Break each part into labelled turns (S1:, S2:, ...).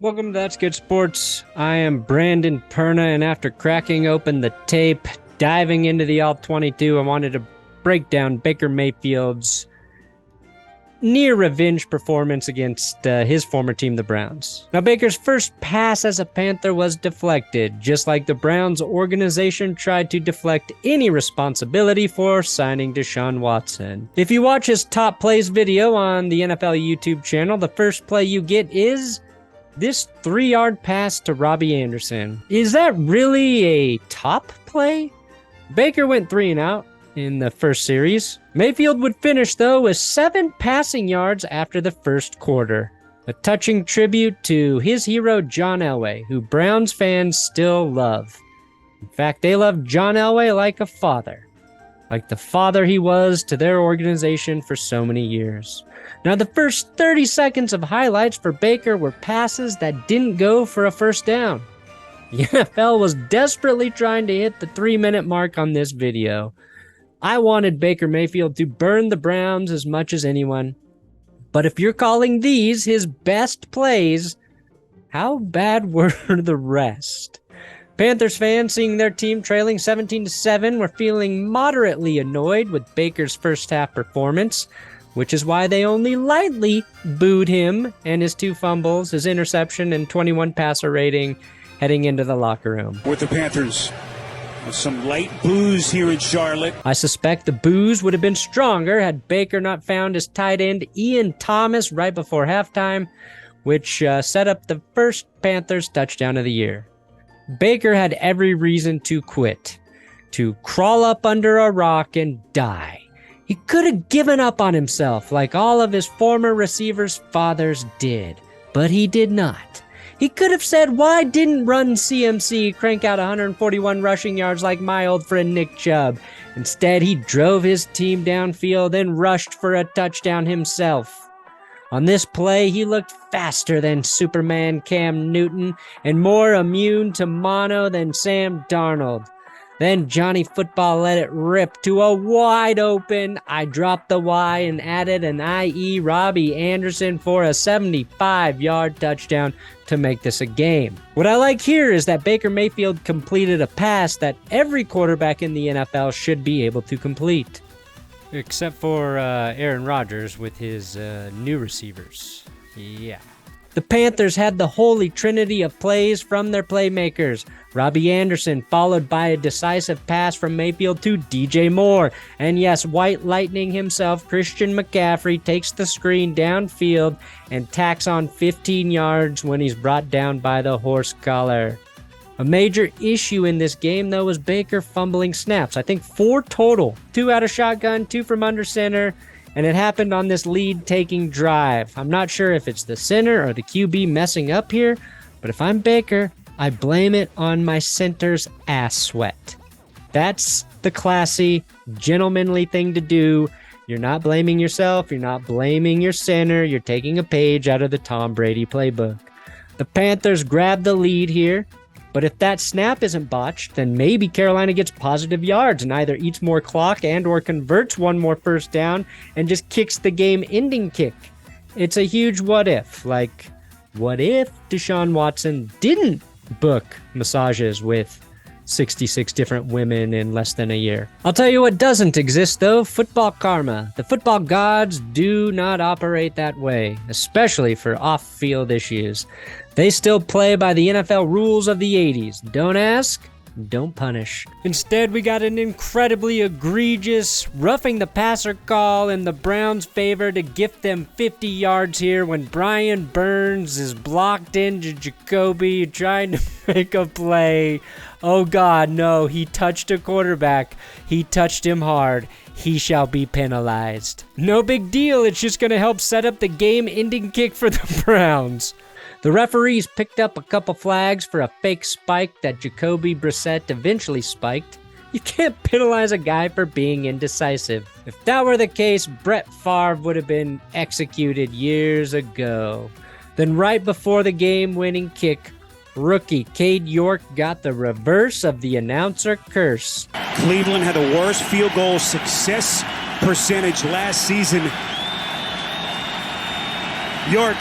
S1: Welcome to That's Good Sports. I am Brandon Perna, and after cracking open the tape, diving into the All-22, I wanted to break down Baker Mayfield's near revenge performance against his former team, the Browns. Now, Baker's first pass as a Panther was deflected, just like the Browns organization tried to deflect any responsibility for signing Deshaun Watson. If you watch his top plays video on the NFL YouTube channel, the first play you get is this 3-yard pass to Robbie Anderson. Is that really a top play? Baker went 3 and out in the first series. Mayfield would finish, though, with 7 passing yards after the first quarter. A touching tribute to his hero, John Elway, who Browns fans still love. In fact, they love John Elway like a father. Like the father he was to their organization for so many years. Now, the first 30 seconds of highlights for Baker were passes that didn't go for a first down. The NFL was desperately trying to hit the 3-minute mark on this video. I wanted Baker Mayfield to burn the Browns as much as anyone. But if you're calling these his best plays, how bad were the rest? Panthers fans, seeing their team trailing 17-7, were feeling moderately annoyed with Baker's first half performance, which is why they only lightly booed him and his 2 fumbles, his interception, and 21 passer rating heading into the locker room.
S2: With the Panthers, some light boos here in Charlotte.
S1: I suspect the boos would have been stronger had Baker not found his tight end Ian Thomas right before halftime, which set up the first Panthers touchdown of the year. Baker had every reason to quit, to crawl up under a rock and die. He could have given up on himself like all of his former receivers' fathers did, but he did not. He could have said, why didn't Run CMC crank out 141 rushing yards like my old friend Nick Chubb? Instead, he drove his team downfield and rushed for a touchdown himself. On this play, he looked faster than Superman Cam Newton and more immune to mono than Sam Darnold. Then Johnny Football let it rip to a wide open. I dropped the Y and added an IE Robbie Anderson for a 75-yard touchdown to make this a game. What I like here is that Baker Mayfield completed a pass that every quarterback in the NFL should be able to complete. Except for Aaron Rodgers with his new receivers. Yeah. The Panthers had the holy trinity of plays from their playmakers. Robbie Anderson, followed by a decisive pass from Mayfield to DJ Moore. And yes, White Lightning himself, Christian McCaffrey, takes the screen downfield and tacks on 15 yards when he's brought down by the horse collar. A major issue in this game, though, was Baker fumbling snaps. I think 4 total. 2 out of shotgun, 2 from under center. And it happened on this lead-taking drive. I'm not sure if it's the center or the QB messing up here, but if I'm Baker, I blame it on my center's ass sweat. That's the classy, gentlemanly thing to do. You're not blaming yourself. You're not blaming your center. You're taking a page out of the Tom Brady playbook. The Panthers grabbed the lead here. But if that snap isn't botched, then maybe Carolina gets positive yards and either eats more clock and or converts 1 more first down and just kicks the game-ending kick. It's a huge what if. Like, what if Deshaun Watson didn't book massages with 66 different women in less than a year? I'll tell you what doesn't exist, though: football karma. The football gods do not operate that way, especially for off-field issues. They still play by the NFL rules of the 80s. Don't ask, don't punish. Instead, we got an incredibly egregious roughing the passer call in the Browns' favor to gift them 50 yards here when Brian Burns is blocked into Jacoby trying to make a play. Oh God, no, he touched a quarterback. He touched him hard. He shall be penalized. No big deal, it's just going to help set up the game-ending kick for the Browns. The referees picked up a couple flags for a fake spike that Jacoby Brissett eventually spiked. You can't penalize a guy for being indecisive. If that were the case, Brett Favre would have been executed years ago. Then right before the game-winning kick, rookie Cade York got the reverse of the announcer curse.
S2: Cleveland had the worst field goal success percentage last season. York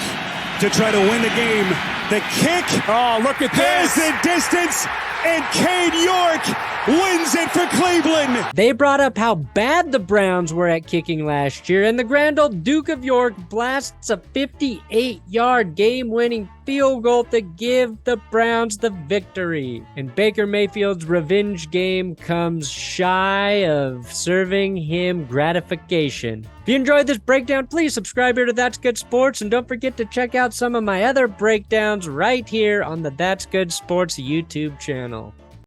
S2: to try to win the game The kick.
S3: Oh, look at
S2: There's
S3: this.
S2: the distance, and Cade York wins it for Cleveland.
S1: They brought up how bad the Browns were at kicking last year, and the grand old Duke of York blasts a 58-yard game-winning field goal to give the Browns the victory. And Baker Mayfield's revenge game comes shy of serving him gratification. If you enjoyed this breakdown, please subscribe here to That's Good Sports, and don't forget to check out some of my other breakdowns right here on the That's Good Sports YouTube channel.